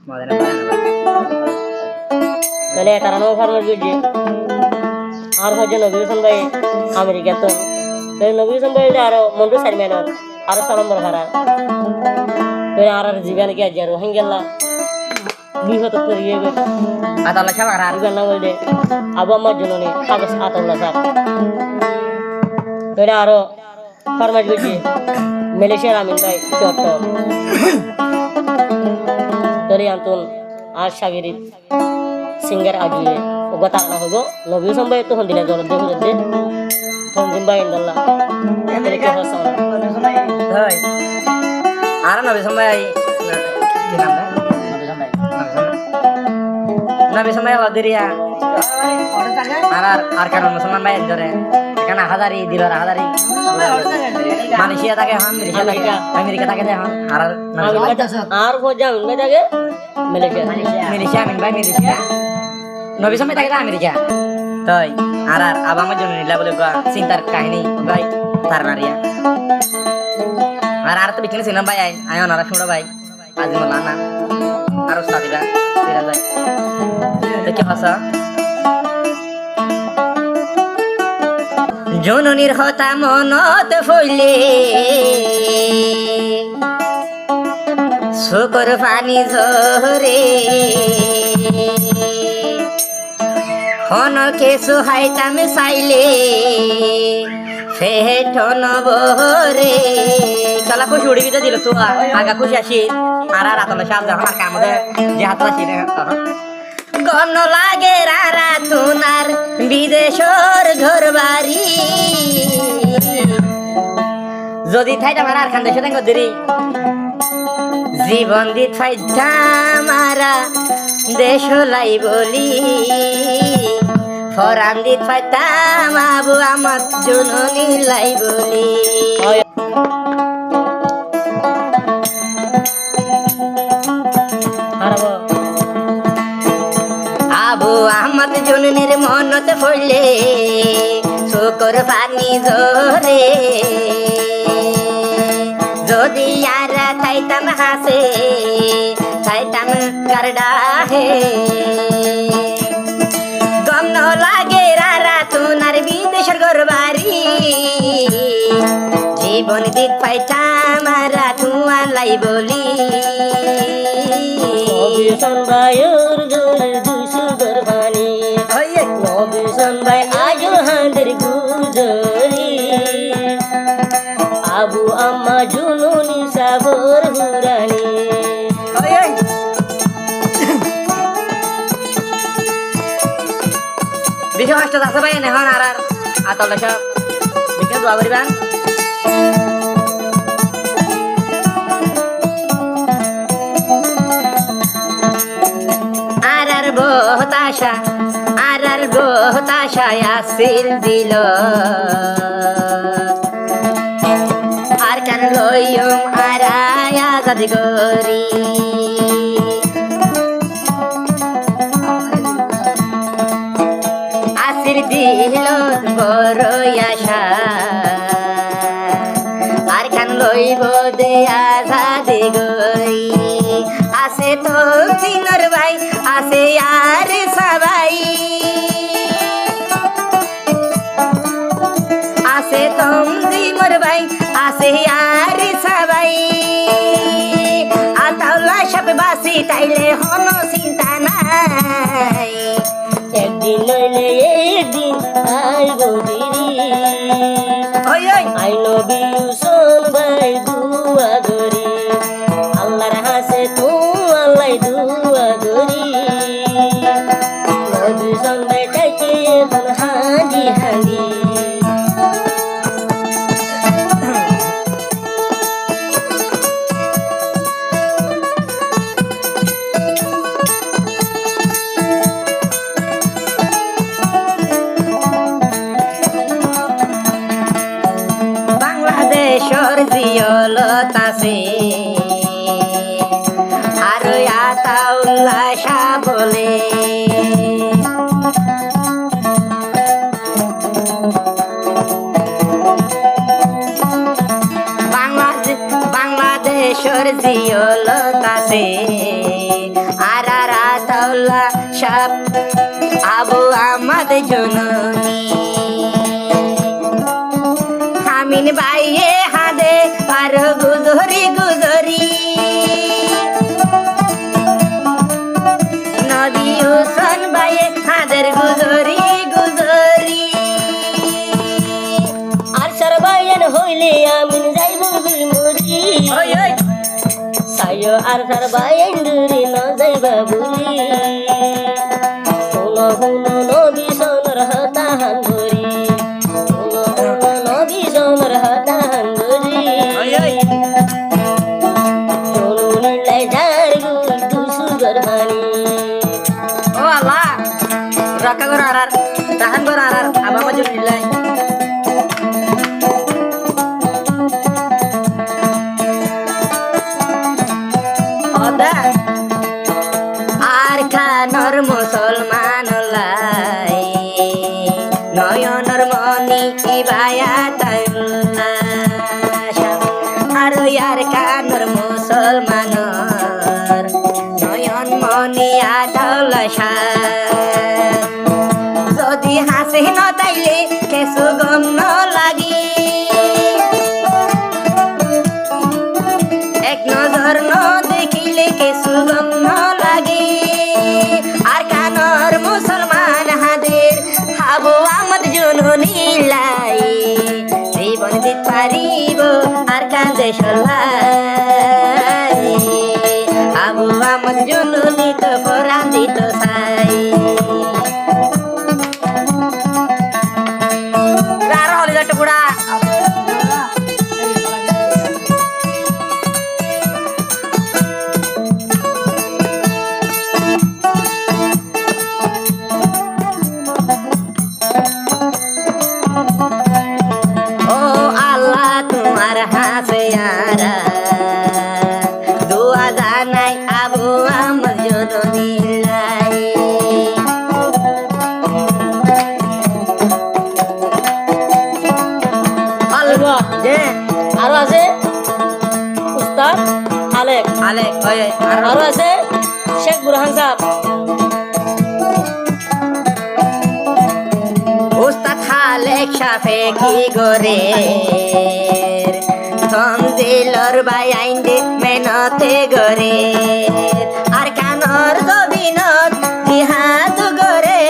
তাহলে তারা নৌ ফার্মার গিয়ে আর হচ্ছে নবী হোসেন ভাই আমেরিকা তো নবী হোসেন ভাই আরো মন্টু সাইমেনর আরো সালম্বর হারা আর জীবন কি আজ রোহিঙ্গা বিহত করে গিয়ে আতাল্লাহ সাহেব আর আরো না বললে আবু আমার জননী কাগজ আতাল্লাহ সাহেব তো আরো ফার্মার গিয়ে মালয়েশিয়ার আমিন ভাই চট্ট তরি আন্তন আর সাগিরি সিঙ্গার আগিয়ে ওগা তাকনা হইব নবী হোসেন ভাই তখন দিলে জল দেখো দে তখন ভাই ইনশাআল্লাহ এমনি কি হসা ভাই আর নবী হোসেন ভাই কি নাম নবী হোসেন ভাই লাদেরিয়া আর কারণ মুসলমান ভাই ধরে এখানে হাজারি দিল হাজারি মালয়েশিয়া থাকে এখন আমেরিকা থাকে এখন আর খোঁজা উনবে থাকে মালয়েশিয়া আমিন ভাই মালয়েশিয়া নবী সময় থাকে আমেরিকা তাই আর আবামের জন্য নিলা বলে চিন্তার কাহিনী ভাই তার নারিয়া আর তো বিকেলে ছিলাম ভাই আয় ওনারা শুনো ভাই আজিমুল্লাহ না আর উস্তাদিরা ফিরা যায় তো কি ভাষা জননীর হতা মনত ফইলে শুকর পানি ঝরে হনকে সুহাইতাম চাইলে ফেট নবরে কালা খুশি উড়ি দিতে দিল তো আগা খুশি আসি আর রাতলে সাল যখন কাম যে হাত আসি গণ লাগে রারা তুনার বিদেশর ঘর বাড়ি যদি থাইটা মারা আর খান দেশে দেখো দেরি জীবন দিত ফাইটা মারা দেশ লাই বলি ফরান দিত ফাইটা মাবু আমার জননী লাই বলি আবু আহমদ জননীর মনত পড়লে শুকর পানি জোরে যদি আর থাইতাম হাসে থাইতাম কারডা হে গম লাগে রারা তুনার বিদেশের গরবারি জীবন দিত পাইতাম রারা তুয়া লাই বলি ভাইয়ের জোরে দুশো গরবানি নবী সন্ধ্যায় আজ হাঁদের গুজরি আবু আম্মা জুনুনি সাবর হুরানি বিশে কষ্ট আছে ভাই এখন আর আতল সব বিকে দোয়া করিবেন আর বহুতাশায় আসিল দিল আর কেন লইম আর আজাদ গরি আসিল দিল বড় আশা আর কেন লইব দে আজাদ গরি আসে তো চিনর ভাই আসে আর সবাই আসে তোম জিমর ভাই আসে আর সবাই আতাউল্লাহ সব বাসি তাইলে হনো চিন্তা নাই একদিন নইলে একদিন আইব দিরি আই নবী হোসেন ভাই দুয়া করি আল্লাহর হাসে তো আল্লাহ দুয়া করি নবী সন্ধ্যায় ডাকে এখন হাজি হাজি বাংলাদেশর জিয়লতাছে আর আতাউল্লাহ শাহ বলে বাংলাদেশর জিয়লতাছে সাপ আবু আহমদ জননী হামিন বাইয়ে হাদে আর গুজরি গুজরি নবী হুসেন বাইয়ে হাদের গুজরি গুজরি আর সরবায়ন হইলে আমিন যাইব গুলমুরি ওই ওই সাইও আর সরবায়ন দূরে ন যাইবা বুলি হুনো হুনো নবী সোনার হতা হাঙ্গরি হুনো হুনো নবী সোনার হতা হাঙ্গরি ওই ওই হুনো লাই ঝাড় গুল দুসু গরমানি ও আল্লাহ রক্ষা করো আর রাহান করো আর আবা মজুর নিলাই আর খানর মুসলমান লাই নয়নর মনি বায়া আর ইয়ার কানর মুসলমানর নয়ন মনি আদল যদি হাসি ন তাইলে কেসু গম ন লাগি এক নজর ন দেখিলে কেসু গম ন লাগে আর কানর মুসলমান হাদের হাবু আহমদ জননী লাই জীবন দিতে পারিব আর কাঁদে সলাই হাবু আহমদ জননী তো পরাণ দিত সাই রার হলি যাচ্ছে বুড়া তোমার হাসে আরা দোয়া জানাই আবু আহমদ জননী লাই আল্লাহ যে আরো আছে উস্তাদ আলেক আলেক ওই আরো আছে শেখ বুরহান সাহেব উস্তাদ খালেক সাফে কি গরে তঞ্জিলর বাই আইন্দে মেনতে গরে আর কানর জবিনত জিহাদ গরে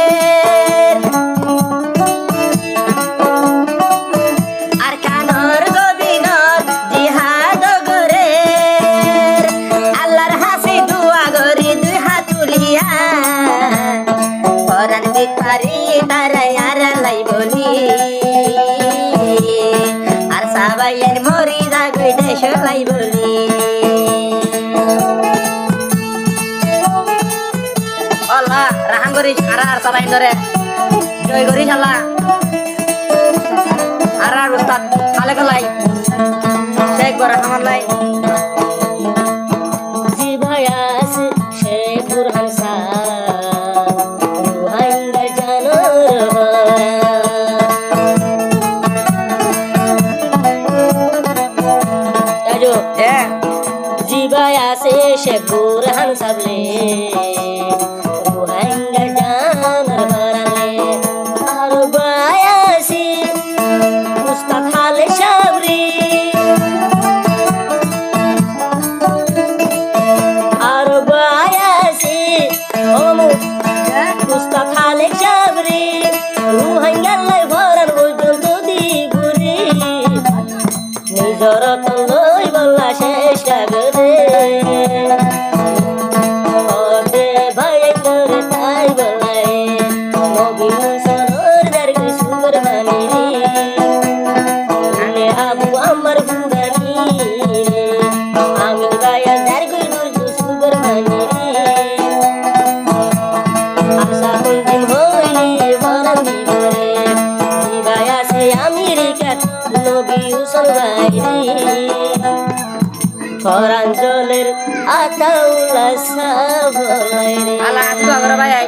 আর কানর জবিনত জিহাদ গরে আল্লাহর হাসি দুয়া গরি দুই হাত তুলিয়া পরাণ দিতে পারি তারা আর লাই বলি আর সাবাইয়ের মরি যাবে দেশ লাই বলি আল্লাহ রাহান করিস আর সবাই ধরে জয় করিস আল্লাহ আর উস্তাদ খালে গলাই শেখ বড় আমার লাই জি ভাই আছে শেখ বুরহান সাহেব রুহাইন্দা জানোর আজো জি ভাই আছে শেখ বুরহান সাহেব রে রুহাইন্দা জানোর ভরালে আর ভাই আছে উস্তাদ খালে সাহেব রে আর ভাই আছে উস্তাদ খালে সাহেব রে রুহাইঙ্গাল্লাই ভরান পর্যন্ত দিবুরে নিজর তলই বল্লা চেষ্টা করে ভাই করে তাই বলাই নবী মুসলর যার সুন্দর বানি রে আবু আমার বুড়ানি আমি ভাইয়া যার সুন্দর বানি রে আশা কোনদিন হইলে ভরান দিবরে ভাই আছে আমেরিকা নবী হুসেন ভাই রে ফরাঞ্চলের আতাউল্লাহ সাহেব রে আল্লাহ ভাই